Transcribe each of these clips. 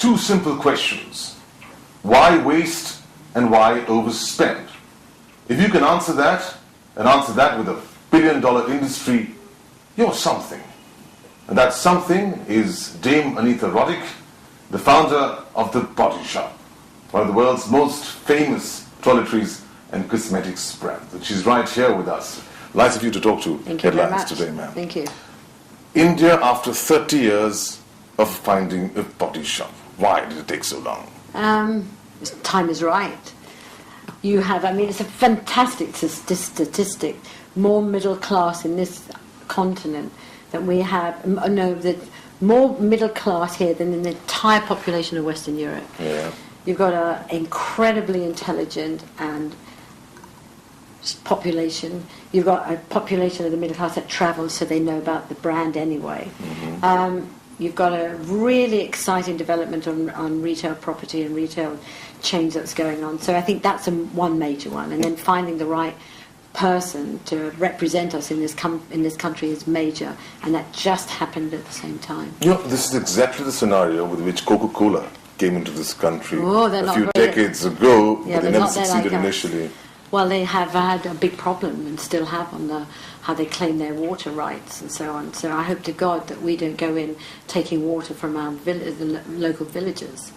two simple questions. Why waste and why overspend? If you can answer that, and answer that with $1 billion industry, you're something. And that something is Dame Anita Roddick, the founder of The Body Shop, one of the world's most famous toiletries and cosmetics brands. And she's right here with us. Nice of you to talk to Headlines today, ma'am. Thank you. India, after 30 years of finding a body shop. Why did it take so long? Time is right. You have, it's a fantastic statistic. More middle class in this continent than we have. More middle class here than in the entire population of Western Europe. Yeah. You've got an incredibly intelligent and population. You've got a population of the middle class that travels, so they know about the brand anyway. Mm-hmm. You've got a really exciting development on retail property and retail change that's going on. So I think that's one major one. And then finding the right person to represent us in this country is major, and that just happened at the same time. This is exactly the scenario with which Coca-Cola came into this country a few decades ago, but they never succeeded initially. Well, they have had a big problem and still have on how they claim their water rights and so on. So I hope to God that we don't go in taking water from our the local villages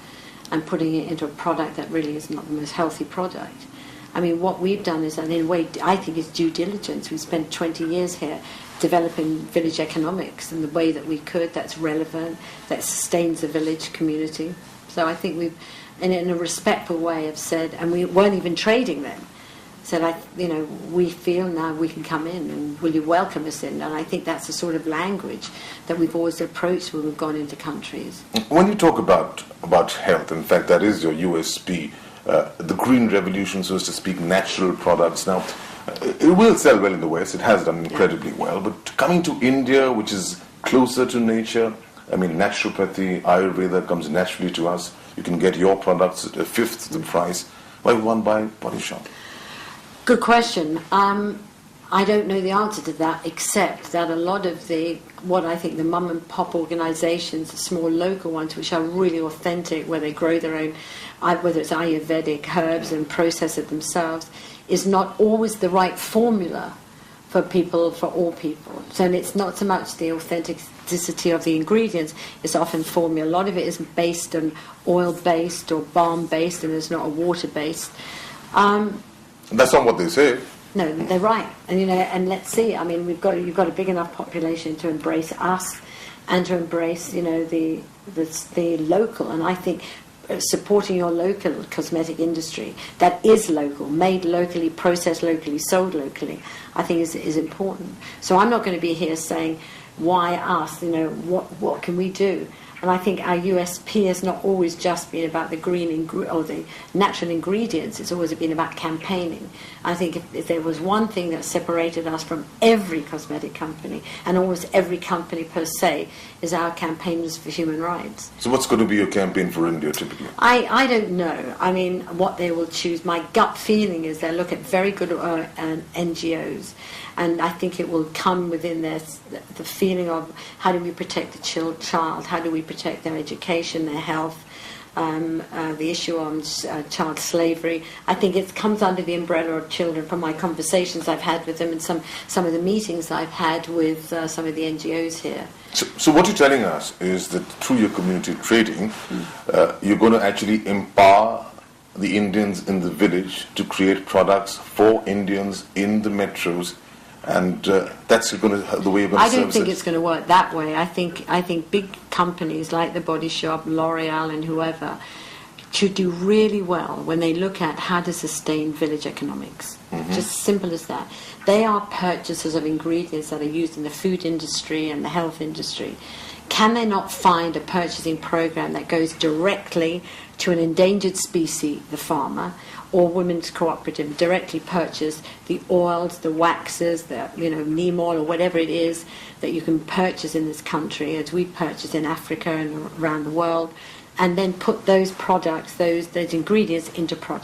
and putting it into a product that really is not the most healthy product. What we've done is, and in a way, I think it's due diligence. We've spent 20 years here developing village economics in the way that we could, that's relevant, that sustains the village community. So I think we've, in a respectful way, have said, and we weren't even trading then, said, we feel now we can come in and will you welcome us in? And I think that's the sort of language that we've always approached when we've gone into countries. When you talk about health, in fact, that is your USP, the green revolution, so to speak, natural products. Now, it will sell well in the West. It has done incredibly well. But coming to India, which is closer to nature, naturopathy, Ayurveda comes naturally to us. You can get your products at a fifth the price. Why would one buy Body Shop? Good question. I don't know the answer to that, except that a lot of what I think the mum and pop organisations, the small local ones, which are really authentic, where they grow their own, whether it's Ayurvedic herbs and process it themselves, is not always the right formula for all people. So it's not so much the authenticity of the ingredients, it's often formula. A lot of it is based on oil-based or balm-based, and it's not a water-based. That's not what they say. No, they're right. And let's see. You've got a big enough population to embrace us and to embrace, the local. And I think supporting your local cosmetic industry that is local, made locally, processed locally, sold locally, I think is important. So I'm not going to be here saying, why us? What can we do? And I think our USP has not always just been about the green or the natural ingredients. It's always been about campaigning. I think if there was one thing that separated us from every cosmetic company, and almost every company per se, is our campaigners for human rights. So what's going to be your campaign for India typically? I don't know. What they will choose. My gut feeling is they'll look at very good NGOs. And I think it will come within the feeling of how do we protect the child, how do we protect their education, their health, the issue on child slavery. I think it comes under the umbrella of children from my conversations I've had with them and some of the meetings I've had with some of the NGOs here. So what you're telling us is that through your community trading, you're going to actually empower the Indians in the village to create products for Indians in the metros. And that's the way you're going to service it. I don't think it's going to work that way. I think big companies like the Body Shop, L'Oreal, and whoever should do really well when they look at how to sustain village economics. Mm-hmm. Just simple as that. They are purchasers of ingredients that are used in the food industry and the health industry. Can they not find a purchasing program that goes directly to an endangered species, the farmer, or women's cooperative, directly purchase the oils, the waxes, the neem oil or whatever it is that you can purchase in this country, as we purchase in Africa and around the world, and then put those products, those ingredients into products.